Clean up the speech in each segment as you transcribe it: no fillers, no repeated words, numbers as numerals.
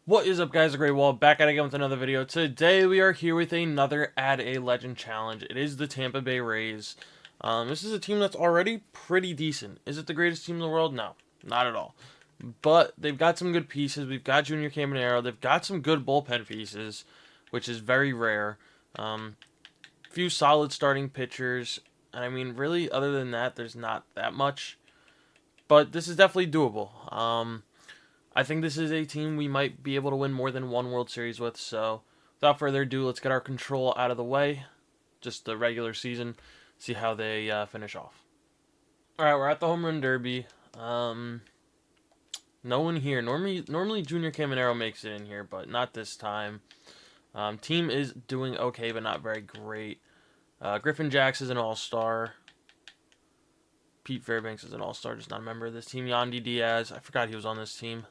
What is up, guys? TheGreatWall back at it again with another video. Today we are here with another Add a Legend challenge. It is the Tampa Bay Rays. This is a team that's already pretty decent. Is it the greatest team in the world? No, not at all. But they've got some good pieces. We've got Junior Caminero. They've got some good bullpen pieces, which is very rare. Few solid starting pitchers. And I mean, really, other than that, there's not that much. But this is definitely doable. I think this is a team we might be able to win more than one World Series with. So, without further ado, let's get our control out of the way. Just the regular season. See how they finish off. Alright, we're at the Home Run Derby. No one here. Normally Junior Caminero makes it in here, but not this time. Team is doing okay, but not very great. Griffin Jax is an all-star. Pete Fairbanks is an all-star, just not a member of this team. Yandy Diaz, I forgot he was on this team.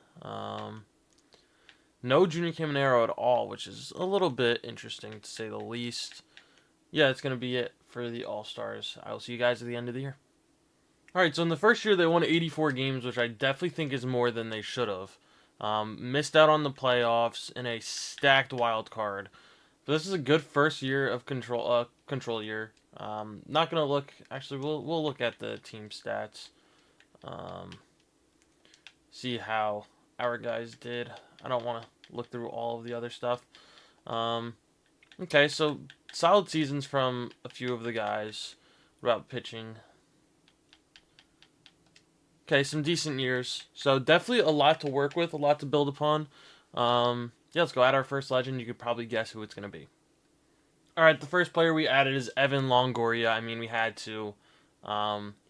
No Junior Caminero at all, which is a little bit interesting to say the least. Yeah, that's going to be it for the All-Stars. I will see you guys at the end of the year. Alright, so in the first year they won 84 games, which I definitely think is more than they should have. Missed out on the playoffs in a stacked wild card. But this is a good first year of control year. Not gonna look. Actually, we'll look at the team stats. See how our guys did. I don't want to look through all of the other stuff. Okay, so solid seasons from a few of the guys. What about pitching? Okay, some decent years. So definitely a lot to work with, a lot to build upon. Yeah, let's go add our first legend. You could probably guess who it's gonna be. Alright, the first player we added is Evan Longoria. I mean, we had to.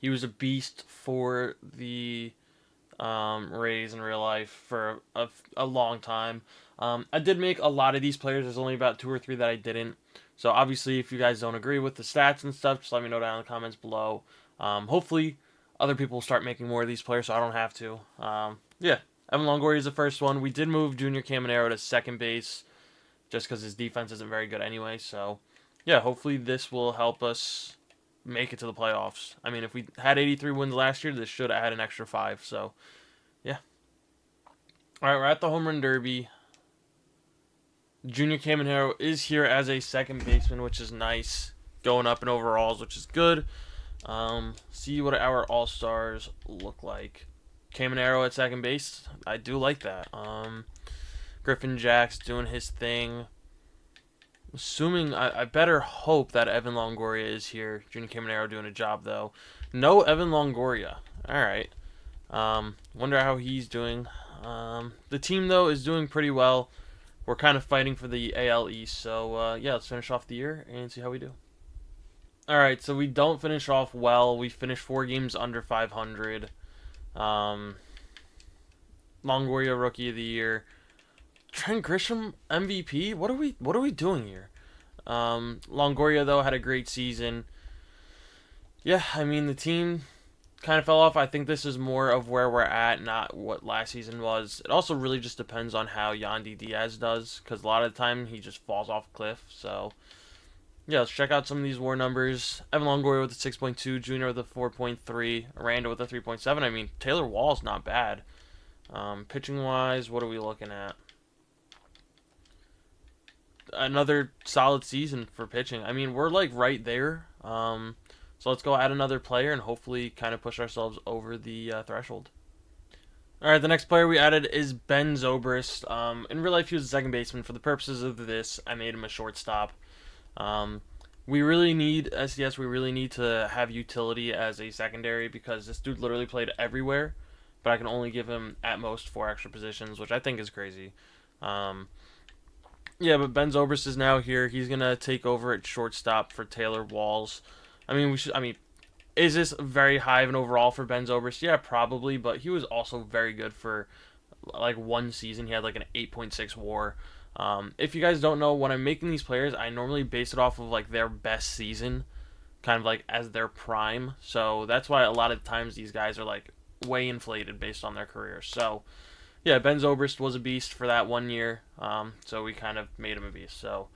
He was a beast for the Rays in real life for a long time. I did make a lot of these players. There's only about 2 or 3 that I didn't. So obviously, if you guys don't agree with the stats and stuff, just let me know down in the comments below. Hopefully, other people will start making more of these players so I don't have to. Yeah, Evan Longoria is the first one. We did move Junior Caminero to second base just because his defense isn't very good anyway. So, yeah, hopefully this will help us make it to the playoffs. I mean, if we had 83 wins last year, this should add an extra 5. So, yeah. All right, we're at the Home Run Derby. Junior Caminero is here as a second baseman, which is nice. Going up in overalls, which is good. See what our all-stars look like. Caminero at second base. I do like that. Griffin Jax doing his thing. Assuming, I better hope that Evan Longoria is here. Junior Caminero doing a job, though. No Evan Longoria. Alright. Wonder how he's doing. The team, though, is doing pretty well. We're kind of fighting for the AL East. So, yeah, let's finish off the year and see how we do. Alright, so we don't finish off well. We finished 4 games under 500. Longoria Rookie of the Year. Trent Grisham MVP? What are we doing here? Longoria though had a great season. Yeah, I mean the team kind of fell off. I think this is more of where we're at, not what last season was. It also really just depends on how Yandy Diaz does, because a lot of the time he just falls off a cliff. So yeah, let's check out some of these WAR numbers. Evan Longoria with a 6.2, Junior with a 4.3, Aranda with a 3.7. I mean Taylor Wall's not bad. Pitching wise, what are we looking at? Another solid season for pitching. I mean, we're like right there. So let's go add another player and hopefully kind of push ourselves over the threshold. All right, the next player we added is Ben Zobrist. In real life, he was a second baseman. For the purposes of this, I made him a shortstop. We really need SDS. We really need to have utility as a secondary because this dude literally played everywhere, but I can only give him at most 4 extra positions, which I think is crazy. Yeah, but Ben Zobrist is now here. He's gonna take over at shortstop for Taylor Walls. I mean, is this very high of an overall for Ben Zobrist? Yeah, probably, but he was also very good for like one season. He had like an 8.6 WAR. If you guys don't know, when I'm making these players, I normally base it off of like their best season, kind of like as their prime. So that's why a lot of times these guys are like way inflated based on their career. So yeah, Ben Zobrist was a beast for that 1 year, so we kind of made him a beast. So,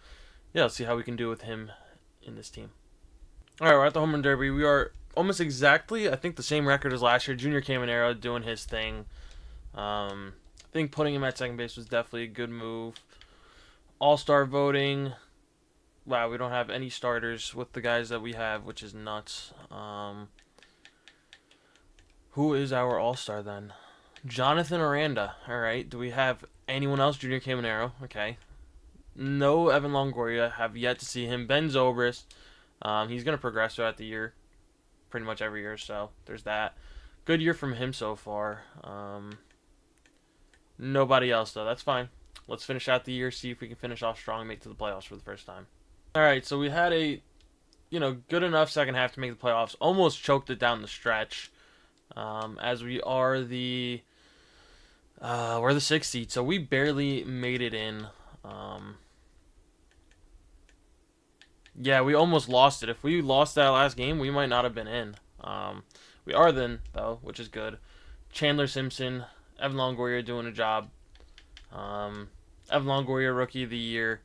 yeah, let's see how we can do with him in this team. All right, we're at the Home Run Derby. We are almost exactly, I think, the same record as last year. Junior Caminero doing his thing. think putting him at second base was definitely a good move. All-star voting. Wow, we don't have any starters with the guys that we have, which is nuts. Who is our all-star then? Jonathan Aranda. All right. Do we have anyone else? Junior Caminero. Okay. No Evan Longoria. Have yet to see him. Ben Zobrist. He's going to progress throughout the year. Pretty much every year, so there's that. Good year from him so far. Nobody else, though. That's fine. Let's finish out the year, see if we can finish off strong and make it to the playoffs for the first time. All right, so we had a, good enough second half to make the playoffs. Almost choked it down the stretch, as we are we're the sixth seed, so we barely made it in. Yeah, we almost lost it. If we lost that last game, we might not have been in. We are then, though, which is good. Chandler Simpson, Evan Longoria doing a job. Evan Longoria, Rookie of the Year,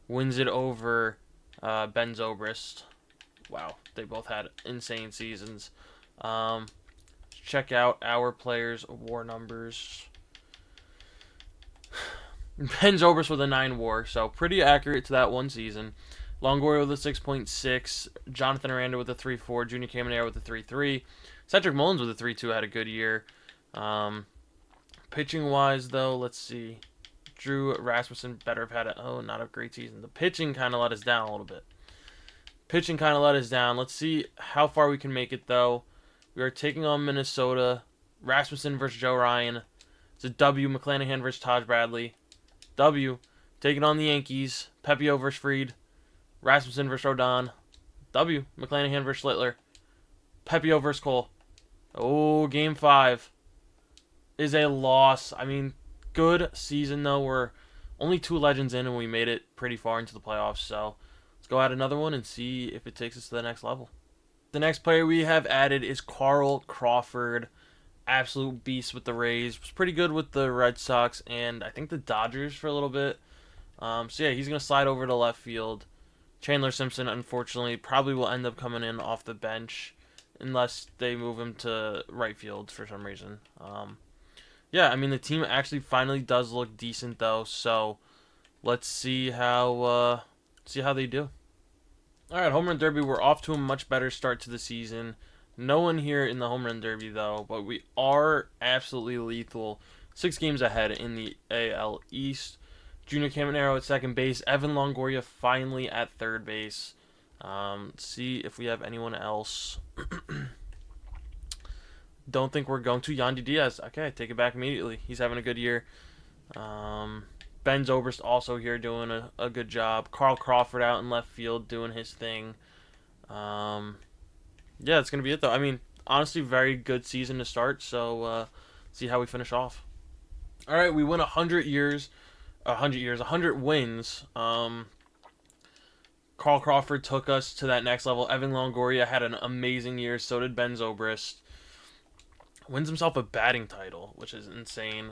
wins it over Ben Zobrist. Wow, they both had insane seasons. Check out our players' WAR numbers. Ben Zobrist with a 9 WAR, so pretty accurate to that one season. Longoria with a 6.6, Jonathan Aranda with a 3.4, Junior Caminero with a 3.3, Cedric Mullins with a 3.2 had a good year. Pitching wise though, let's see. Drew Rasmussen better have had not a great season. The pitching kind of let us down a little bit. Let's see how far we can make it though. We are taking on Minnesota. Rasmussen versus Joe Ryan. It's a W. McClanahan versus Taj Bradley. W. Taking on the Yankees. Pepio versus Fried. Rasmussen versus Rodon. W. McClanahan versus Littler. Pepio versus Cole. Oh, Game 5 is a loss. I mean, good season, though. We're only 2 legends in, and we made it pretty far into the playoffs. So let's go add another one and see if it takes us to the next level. The next player we have added is Carl Crawford. Absolute beast with the Rays. Was pretty good with the Red Sox and I think the Dodgers for a little bit. So yeah, he's going to slide over to left field. Chandler Simpson, unfortunately, probably will end up coming in off the bench unless they move him to right field for some reason. Yeah, I mean, the team actually finally does look decent, though, so let's see how they do. All right, Home Run Derby, we're off to a much better start to the season. No one here in the Home Run Derby, though, but we are absolutely lethal. 6 games ahead in the AL East. Junior Caminero at second base. Evan Longoria finally at third base. Let's see if we have anyone else. Don't think we're going to. Yandy Diaz. Okay, take it back immediately. He's having a good year. Ben Zobrist also here doing a good job. Carl Crawford out in left field doing his thing. Yeah, that's going to be it, though. I mean, honestly, very good season to start, so see how we finish off. All right, we win 100 wins. Carl Crawford took us to that next level. Evan Longoria had an amazing year. So did Ben Zobrist. Wins himself a batting title, which is insane.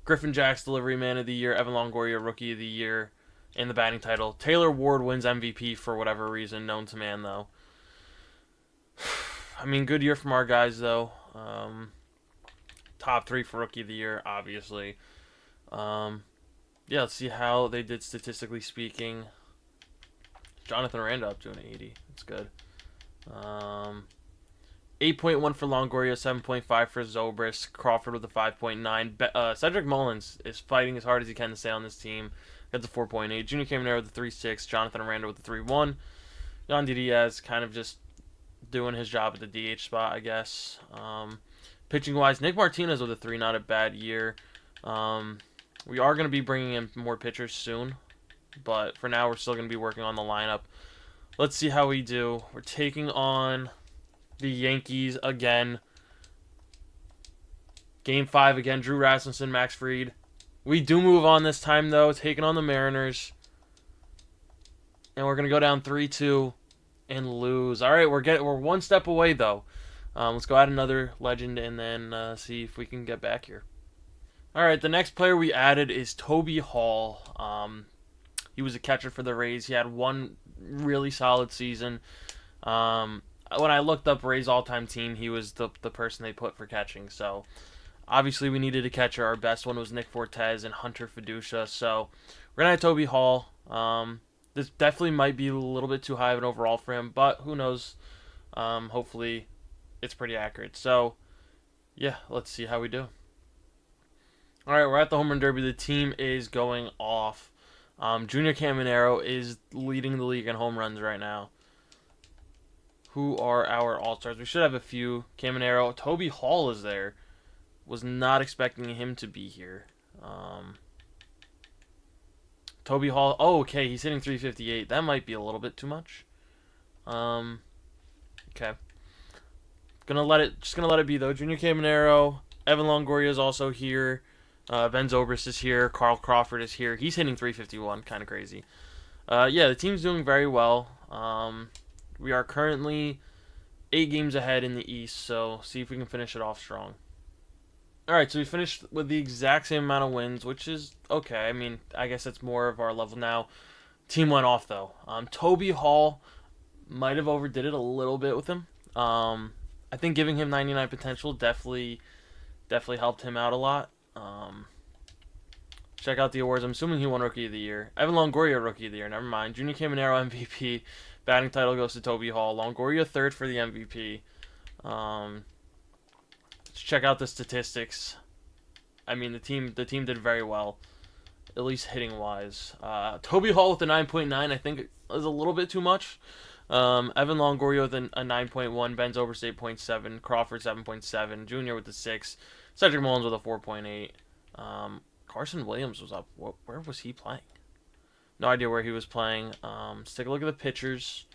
Griffin Jack's Delivery Man of the Year. Evan Longoria Rookie of the Year. And the batting title. Taylor Ward wins MVP for whatever reason. Known to man, though. I mean, good year from our guys, though. Top 3 for Rookie of the Year, obviously. Yeah, let's see how they did statistically speaking. Jonathan Aranda up to an 80. That's good. 8.1 for Longoria, 7.5 for Zobrist. Crawford with a 5.9. Cedric Mullins is fighting as hard as he can to stay on this team. That's a 4.8. Junior Caminero with a 3.6. Jonathan Aranda with a 3.1. Yandy Diaz kind of just doing his job at the DH spot, I guess. Pitching-wise, Nick Martinez with a 3, not a bad year. We are going to be bringing in more pitchers soon, but for now we're still going to be working on the lineup. Let's see how we do. We're taking on the Yankees again. Game 5 again, Drew Rasmussen, Max Fried. We do move on this time, though, taking on the Mariners. And we're going to go down 3-2 and lose. All right, we're one step away, though. Let's go add another legend and then see if we can get back here. All right, the next player we added is Toby Hall. He was a catcher for the Rays. He had one really solid season. When I looked up Rays all-time team, he was the person they put for catching. So Obviously, we needed a catcher. Our best one was Nick Fortes and Hunter Fiducia. So we're going to have Toby Hall. This definitely might be a little bit too high of an overall for him, but who knows? Hopefully, it's pretty accurate. So, yeah, let's see how we do. All right, we're at the home run derby. The team is going off. Junior Caminero is leading the league in home runs right now. Who are our all-stars? We should have a few. Caminero. Toby Hall is there. Was not expecting him to be here. Toby Hall. Oh, okay. He's hitting 358. That might be a little bit too much. Okay. Just gonna let it be though. Junior Caminero. Evan Longoria is also here. Ben Zobrist is here. Carl Crawford is here. He's hitting 351. Kind of crazy. Yeah, the team's doing very well. We are currently 8 games ahead in the East, so see if we can finish it off strong. Alright, so we finished with the exact same amount of wins, which is okay. I mean, I guess that's more of our level now. Team went off, though. Toby Hall might have overdid it a little bit with him. I think giving him 99 potential definitely helped him out a lot. Check out the awards. I'm assuming he won Rookie of the Year. Evan Longoria, Rookie of the Year. Never mind. Junior Caminero, MVP. Batting title goes to Toby Hall. Longoria, third for the MVP. Let's check out the statistics. I mean, the team did very well, at least hitting wise. Toby Hall with a 9.9, I think is a little bit too much. Evan Longoria with a 9.1, Ben Zobrist 8.7, Crawford 7.7, Junior with the 6, Cedric Mullins with a 4.8. Carson Williams was up. Where was he playing? No idea where he was playing. Let's take a look at the pitchers.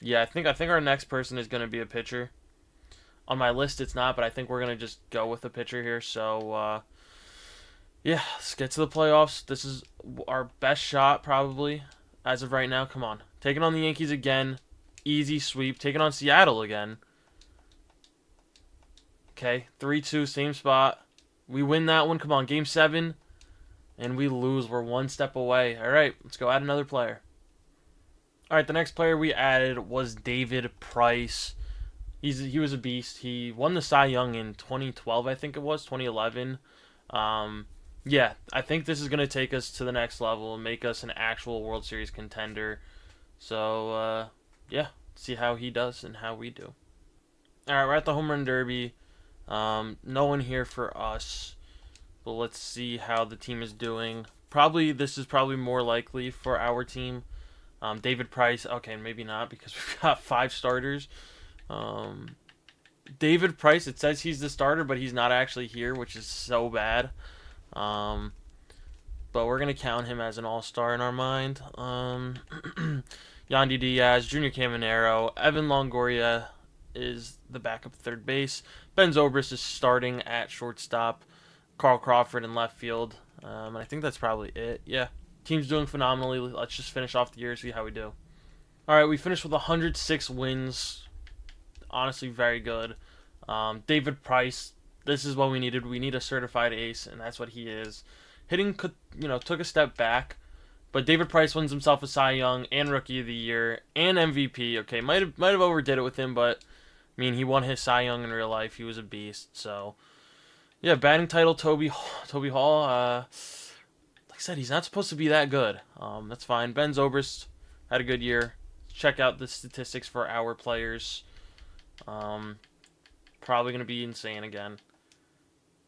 Yeah, I think our next person is going to be a pitcher. On my list, it's not, but I think we're going to just go with a pitcher here. So, yeah, let's get to the playoffs. This is our best shot, probably, as of right now. Come on. Taking on the Yankees again. Easy sweep. Taking on Seattle again. Okay, 3-2, same spot. We win that one. Come on, Game 7. And we lose. We're one step away. All right, let's go add another player. All right, the next player we added was David Price. He was a beast. He won the Cy Young in 2012, I think it was, 2011. Yeah, I think this is going to take us to the next level and make us an actual World Series contender. So, yeah, see how he does and how we do. All right, we're at the home run derby. No one here for us, but let's see how the team is doing. This is probably more likely for our team. David Price, okay, maybe not because we've got 5 starters. David Price, it says he's the starter, but he's not actually here, which is so bad. But we're going to count him as an all-star in our mind. Yandy Diaz, Junior Caminero, Evan Longoria is the backup third base. Ben Zobrist is starting at shortstop. Carl Crawford in left field. And I think that's probably it. Yeah. Team's doing phenomenally. Let's just finish off the year, see how we do. All right, we finished with 106 wins. Honestly, very good. David Price, this is what we needed. We need a certified ace, and that's what he is. Hitting, took a step back, but David Price wins himself a Cy Young and Rookie of the Year and MVP. Okay, might have overdid it with him, but I mean, he won his Cy Young in real life. He was a beast. So, yeah, batting title Toby Hall. Like I said, he's not supposed to be that good. That's fine. Ben Zobrist had a good year. Check out the statistics for our players. Probably going to be insane again.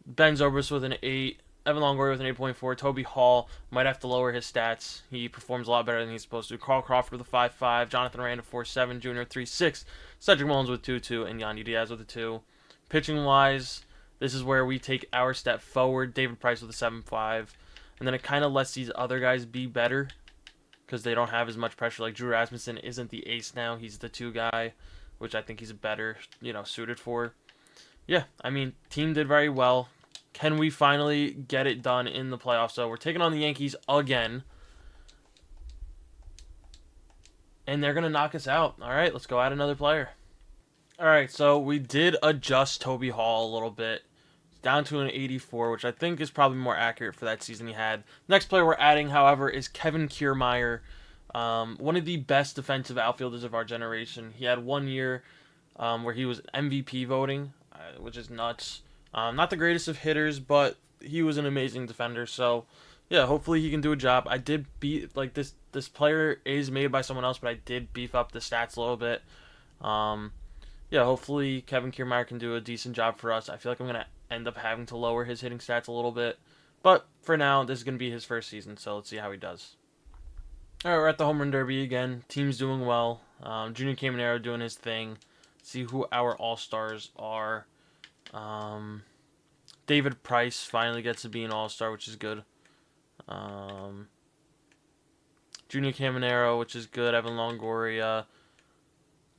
Ben Zobrist with an 8. Evan Longoria with an 8.4. Toby Hall might have to lower his stats. He performs a lot better than he's supposed to. Carl Crawford with a 5.5. Jonathan Rand with 4.7. Junior 3.6. Cedric Mullins with 2.2. And Yandy Diaz with a 2. Pitching-wise, this is where we take our step forward. David Price with a 7.5. And then it kind of lets these other guys be better because they don't have as much pressure. Like Drew Rasmussen isn't the ace now. He's the 2 guy, which I think he's better, suited for. Yeah, I mean, team did very well. Can we finally get it done in the playoffs? So we're taking on the Yankees again. And they're going to knock us out. All right, let's go add another player. All right, so we did adjust Toby Hall a little bit. Down to an 84, which I think is probably more accurate for that season he had. Next player we're adding, however, is Kevin Kiermaier. One of the best defensive outfielders of our generation. He had 1 year where he was MVP voting. which is nuts. Not the greatest of hitters, but he was an amazing defender. So, yeah, hopefully he can do a job. I did beat like this player is made by someone else, but I did beef up the stats a little bit. Um, yeah, hopefully Kevin Kiermaier can do a decent job for us. I feel like I'm gonna end up having to lower his hitting stats a little bit, but for now, this is gonna be his first season, so let's see how he does. All right, we're at the home run derby again. Team's doing well. Junior Caminero doing his thing. See who our all stars are. David Price finally gets to be an all star, which is good. Junior Caminero, which is good. Evan Longoria.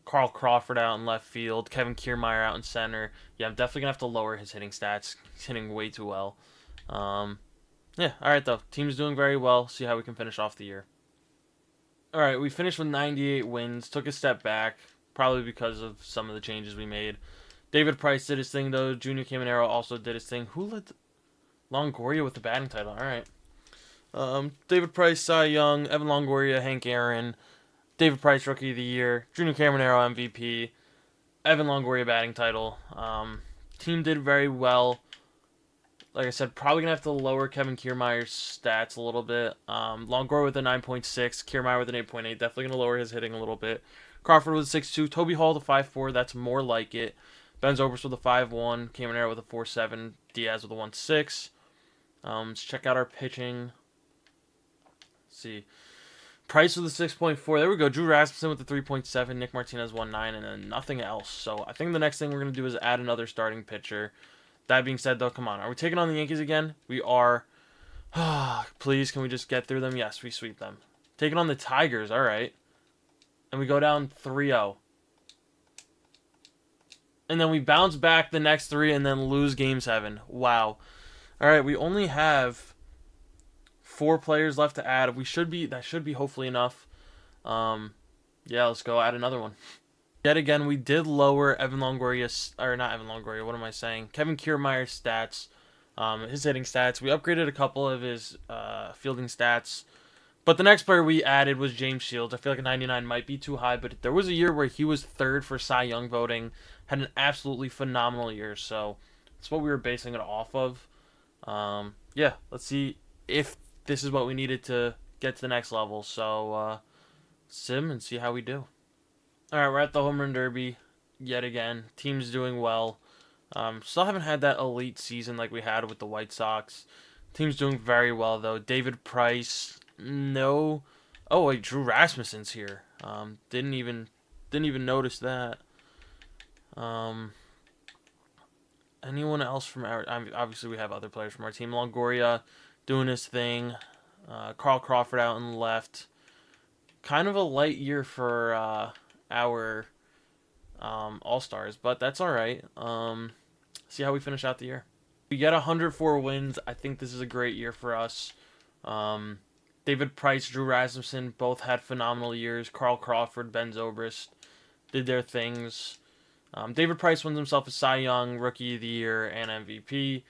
Carl Crawford out in left field. Kevin Kiermaier out in center. Yeah, I'm definitely going to have to lower his hitting stats. He's hitting way too well. Yeah, alright though. Team's doing very well. See how we can finish off the year. Alright, we finished with 98 wins. Took a step back. Probably because of some of the changes we made. David Price did his thing though. Junior Caminero also did his thing. Who led Longoria with the batting title? Alright. David Price, Cy Young. Evan Longoria, Hank Aaron. David Price, Rookie of the Year. Junior Caminero, MVP. Evan Longoria, batting title. Team did very well. Like I said, probably going to have to lower Kevin Kiermaier's stats a little bit. Longoria with a 9.6. Kiermaier with an 8.8. Definitely going to lower his hitting a little bit. Crawford with a 6.2. Toby Hall with a 5.4. That's more like it. Ben Zobrist with a 5.1. Caminero with a 4.7. Diaz with a 1.6. Let's check out our pitching. Let's see. Price with a 6.4. There we go. Drew Rasmussen with a 3.7. Nick Martinez 1.9. And then nothing else. So I think the next thing we're going to do is add another starting pitcher. That being said, though, come on. Are we taking on the Yankees again? We are. Please, can we just get through them? Yes, we sweep them. Taking on the Tigers. All right. And we go down 3-0. And then we bounce back the next 3 and then lose Game 7. Wow. All right, we only have 4 players left to add. That should be hopefully enough. Yeah, let's go add another one. Yet again, we did lower Evan Longoria, or not Evan Longoria, what am I saying? Kevin Kiermaier's stats, his hitting stats. We upgraded a couple of his fielding stats. But the next player we added was James Shields. I feel like a 99 might be too high, but there was a year where he was 3rd for Cy Young voting. Had an absolutely phenomenal year, so that's what we were basing it off of. Yeah, let's see if this is what we needed to get to the next level. So, sim and see how we do. Alright, we're at the home run derby yet again. Team's doing well. Still haven't had that elite season like we had with the White Sox. Team's doing very well, though. David Price, no. Oh, wait, Drew Rasmussen's here. Didn't even notice that. Anyone else from our... obviously, we have other players from our team. Longoria doing his thing. Carl Crawford out in left. Kind of a light year for our all-stars, but that's all right. See how we finish out the year. We get 104 wins. I think this is a great year for us. David Price, Drew Rasmussen both had phenomenal years. Carl Crawford, Ben Zobrist did their things. David Price wins himself a Cy Young, Rookie of the Year, and MVP.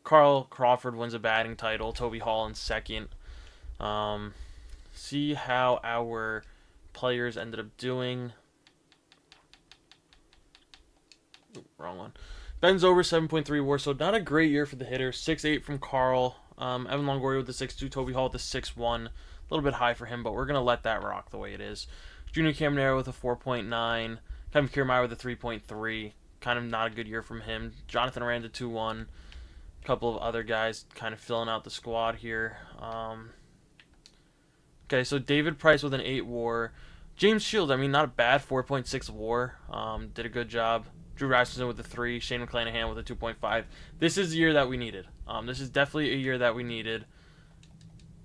Carl Crawford wins a batting title. Toby Hall in second. See how our players ended up doing. Wrong one. Ben Zobrist 7.3 WAR, so not a great year for the hitter. 6.8 from Carl. Evan Longoria with the 6.2. Toby Hall with the 6.1. A little bit high for him, but we're going to let that rock the way it is. Junior Caminero with a 4.9. Kevin Kiermaier with a 3.3. Kind of not a good year from him. Jonathan Aranda 2.1. A couple of other guys kind of filling out the squad here. Okay, so David Price with an 8 WAR. James Shields, I mean, not a bad 4.6 WAR. Did a good job. Drew Rasmussen with a 3. Shane McClanahan with a 2.5. This is the year that we needed. This is definitely a year that we needed.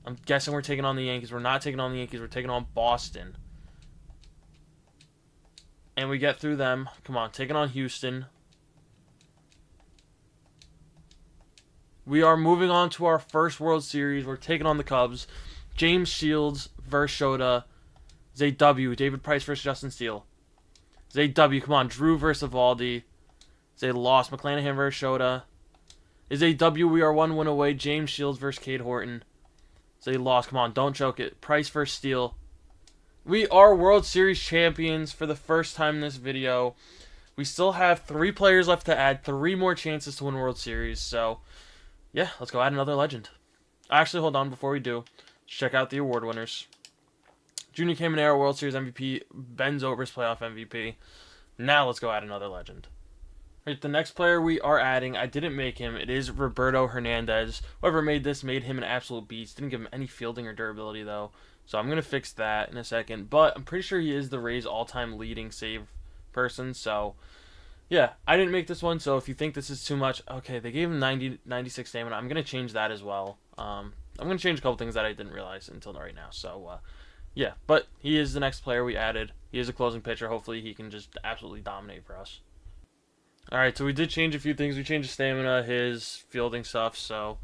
I'm guessing we're taking on the Yankees. We're not taking on the Yankees. We're taking on Boston. And we get through them. Come on, taking on Houston. We are moving on to our first World Series. We're taking on the Cubs. James Shields versus Shota. Is a W. David Price versus Justin Steele. Is a W. Come on, Drew versus Evaldi. Is a loss. McClanahan versus Shota. Is a W. We are 1 win away. James Shields versus Cade Horton. Is a loss. Come on, don't choke it. Price versus Steele. We are World Series champions for the first time in this video. We still have 3 players left to add, 3 more chances to win World Series. So, yeah, let's go add another legend. Actually, hold on, before we do, let's check out the award winners. Junior Caminero, World Series MVP, Ben Zobrist, playoff MVP. Now let's go add another legend. Right, the next player we are adding, I didn't make him. It is Roberto Hernandez. Whoever made this made him an absolute beast. Didn't give him any fielding or durability, though. So I'm going to fix that in a second. But I'm pretty sure he is the Rays' all-time leading save person. So, yeah, I didn't make this one. So if you think this is too much, okay, they gave him 96 stamina. I'm going to change that as well. I'm going to change a couple things that I didn't realize until right now. So, yeah, but he is the next player we added. He is a closing pitcher. Hopefully he can just absolutely dominate for us. Alright, so we did change a few things. We changed his stamina, his fielding stuff, so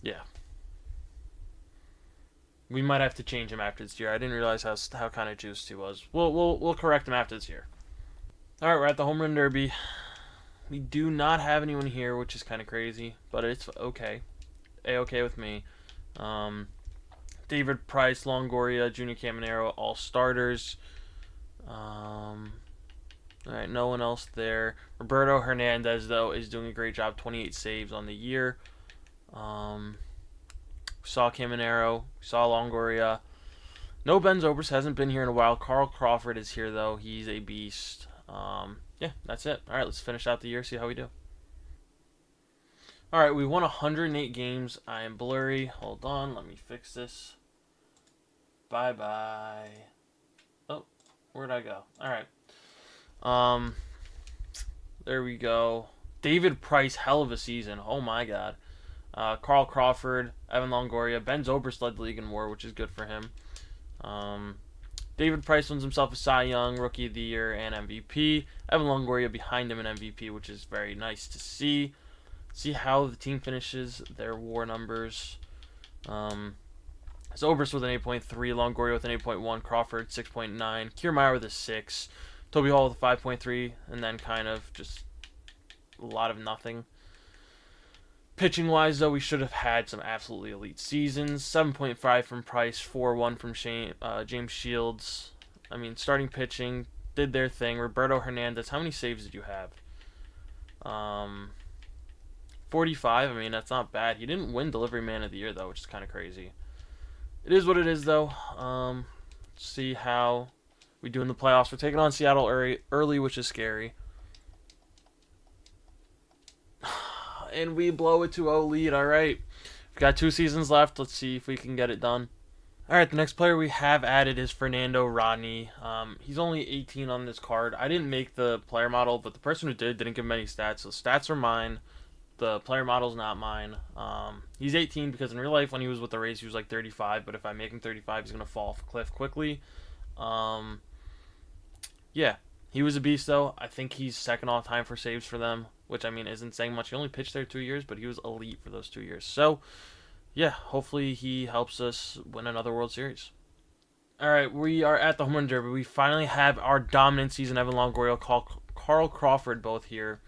yeah. We might have to change him after this year. I didn't realize how kind of juiced he was. We'll correct him after this year. Alright, we're at the home run derby. We do not have anyone here, which is kind of crazy, but it's okay. A-okay with me. David Price, Longoria, Junior Caminero, all starters. Alright, no one else there. Roberto Hernandez, though, is doing a great job. 28 saves on the year. Saw Caminero. Saw Longoria. No, Ben Zobrist hasn't been here in a while. Carl Crawford is here, though. He's a beast. Yeah, that's it. Alright, let's finish out the year, see how we do. Alright, we won 108 games. I am blurry. Hold on, let me fix this. Bye-bye. Oh, where'd I go? Alright. There we go. David Price, hell of a season. Oh my god. Carl Crawford, Evan Longoria, Ben Zobrist led the league in WAR, which is good for him. David Price wins himself a Cy Young, Rookie of the Year, and MVP. Evan Longoria behind him in MVP, which is very nice to see. See how the team finishes their WAR numbers. Zobrist with an 8.3, Longoria with an 8.1, Crawford 6.9, Kiermaier with a 6. Toby Hall with a 5.3, and then kind of just a lot of nothing. Pitching-wise, though, we should have had some absolutely elite seasons. 7.5 from Price, 4.1 from James Shields. I mean, starting pitching, did their thing. Roberto Hernandez, how many saves did you have? 45, I mean, that's not bad. He didn't win Delivery Man of the Year, though, which is kind of crazy. It is what it is, though. Let's see how we do in the playoffs. We're taking on Seattle early, which is scary. And we blow a 2-0 lead. All right. We've got 2 seasons left. Let's see if we can get it done. All right, the next player we have added is Fernando Rodney. He's only 18 on this card. I didn't make the player model, but the person who didn't give him any stats. So stats are mine. The player model's not mine. He's 18 because in real life, when he was with the Rays, he was like 35. But if I make him 35, he's going to fall off a cliff quickly. Yeah, he was a beast, though. I think he's second all time for saves for them, which, I mean, isn't saying much. He only pitched there 2 years, but he was elite for those 2 years. So, yeah, hopefully he helps us win another World Series. All right, we are at the home run derby. We finally have our dominant season. Evan Longoria, Carl Crawford both here.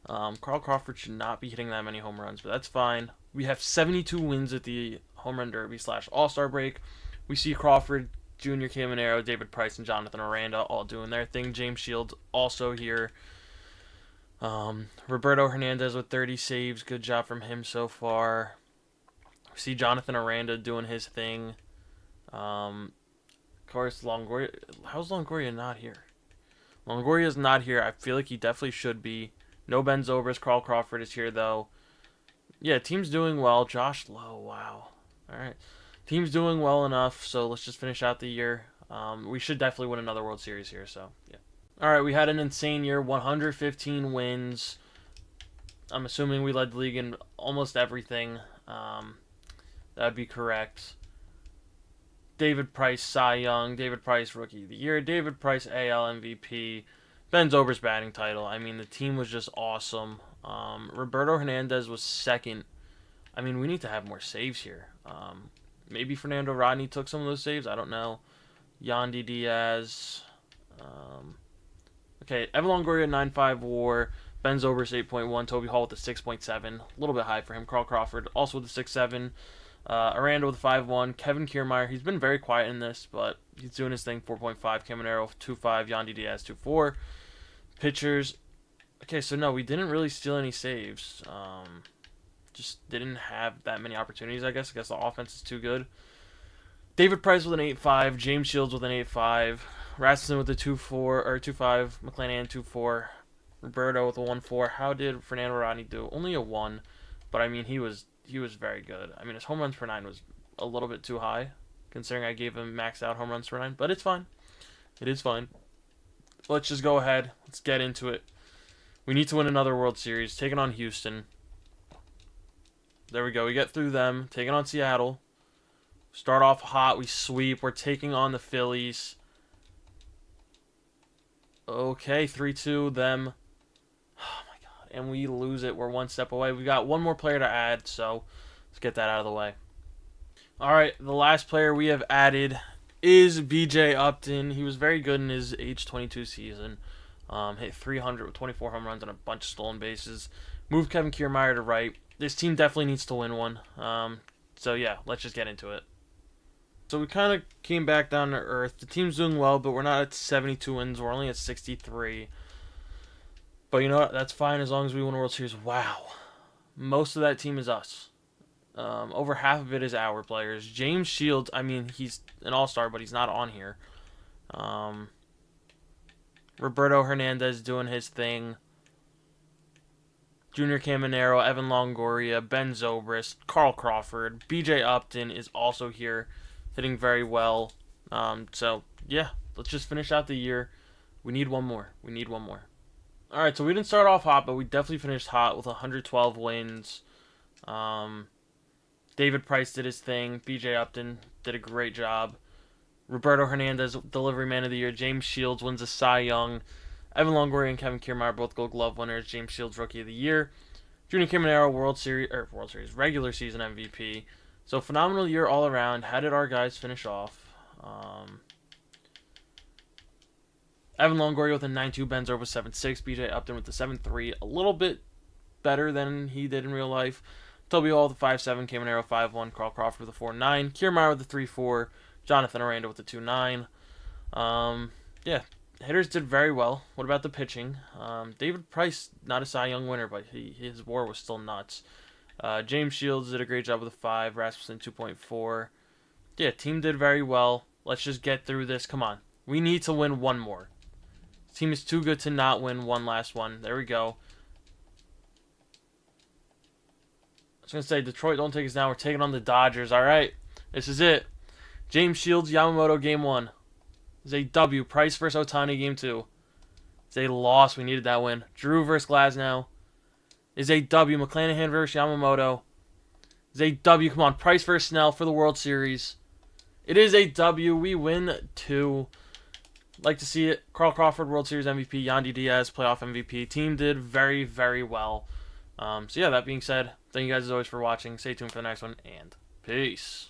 Carl Crawford should not be hitting that many home runs, but that's fine. We have 72 wins at the home run derby / All-Star break. We see Crawford, Junior Caminero, David Price, and Jonathan Aranda all doing their thing. James Shields also here. Roberto Hernandez with 30 saves. Good job from him so far. We see Jonathan Aranda doing his thing. Of course, Longoria. How's Longoria not here? Longoria's not here. I feel like he definitely should be. No Ben Zobrist. Carl Crawford is here, though. Yeah, team's doing well. Josh Lowe, wow. All right. Team's doing well enough, so let's just finish out the year. We should definitely win another World Series here, so yeah. All right, we had an insane year, 115 wins. I'm assuming we led the league in almost everything. That'd be correct. David Price, Cy Young. David Price, Rookie of the Year. David Price, AL MVP. Ben Zobrist batting title. I mean, the team was just awesome. Roberto Hernandez was second. I mean, we need to have more saves here. Maybe Fernando Rodney took some of those saves. I don't know. Yandy Diaz. Okay, Evan Longoria, 9.5 WAR. Ben Zobrist, 8.1. Toby Hall with a 6.7. A little bit high for him. Carl Crawford also with a 6.7. Aranda with a 5.1. Kevin Kiermaier, he's been very quiet in this, but he's doing his thing. 4.5. Caminero, 2.5. Yandy Diaz, 2.4. Pitchers. Okay, so no, we didn't really steal any saves. Just didn't have that many opportunities, I guess. I guess the offense is too good. David Price with an 8.5, James Shields with an 8.5, Rasmussen with a 2.4 or 2.5, McClanahan 2.4, Roberto with a 1.4. How did Fernando Rodney do? Only a 1, but I mean he was very good. I mean his home runs per 9 was a little bit too high, considering I gave him maxed out home runs per 9, but it's fine. It is fine. Let's just go ahead. Let's get into it. We need to win another World Series. Taking on Houston. There we go. We get through them. Taking on Seattle. Start off hot. We sweep. We're taking on the Phillies. Okay, 3-2. Them. Oh, my God. And we lose it. We're one step away. We got one more player to add, so let's get that out of the way. All right, the last player we have added is B.J. Upton. He was very good in his age 22 season. Hit 300 with 24 home runs and a bunch of stolen bases. Moved Kevin Kiermaier to right. This team definitely needs to win one. So yeah, let's just get into it. So we kind of came back down to earth. The team's doing well, but we're not at 72 wins. We're only at 63. But you know what? That's fine as long as we win a World Series. Wow. Most of that team is us. Over half of it is our players. James Shields, I mean, he's an all-star, but he's not on here. Roberto Hernandez doing his thing. Junior Caminero, Evan Longoria, Ben Zobrist, Carl Crawford. B.J. Upton is also here, hitting very well. So, yeah, let's just finish out the year. We need one more. We need one more. All right, so we didn't start off hot, but we definitely finished hot with 112 wins. David Price did his thing. B.J. Upton did a great job. Roberto Hernandez, Delivery Man of the Year. James Shields wins a Cy Young. Evan Longoria and Kevin Kiermaier both Gold Glove winners. James Shields Rookie of the Year. Junior Caminero World Series regular season MVP. So phenomenal year all around. How did our guys finish off? Evan Longoria with a 9.2, Ben Zobrist with 7.6, B.J. Upton with the 7.3, a little bit better than he did in real life. Toby Hall with the 5.7, Caminero 5.1, Carl Crawford with a 4.9, Kiermaier with the 3.4, Jonathan Aranda with the 2.9. Yeah, hitters did very well. What about the pitching? David Price, not a Cy Young winner, but his WAR was still nuts. James Shields did a great job with a 5, Rasmussen 2.4. Yeah, team did very well. Let's just get through this. Come on. We need to win one more. Team is too good to not win one last one. There we go. I was going to say, Detroit, don't take us down. We're taking on the Dodgers. All right. This is it. James Shields, Yamamoto, Game 1. It's a W. Price versus Ohtani, Game 2. It's a loss. We needed that win. Drew versus Glasnow. Is a W. McClanahan versus Yamamoto. Is a W. Come on. Price versus Snell for the World Series. It is a W. We win 2. Like to see it. Carl Crawford, World Series MVP. Yandy Diaz, playoff MVP. Team did very, very well. So yeah, that being said, thank you guys as always for watching. Stay tuned for the next one, and peace.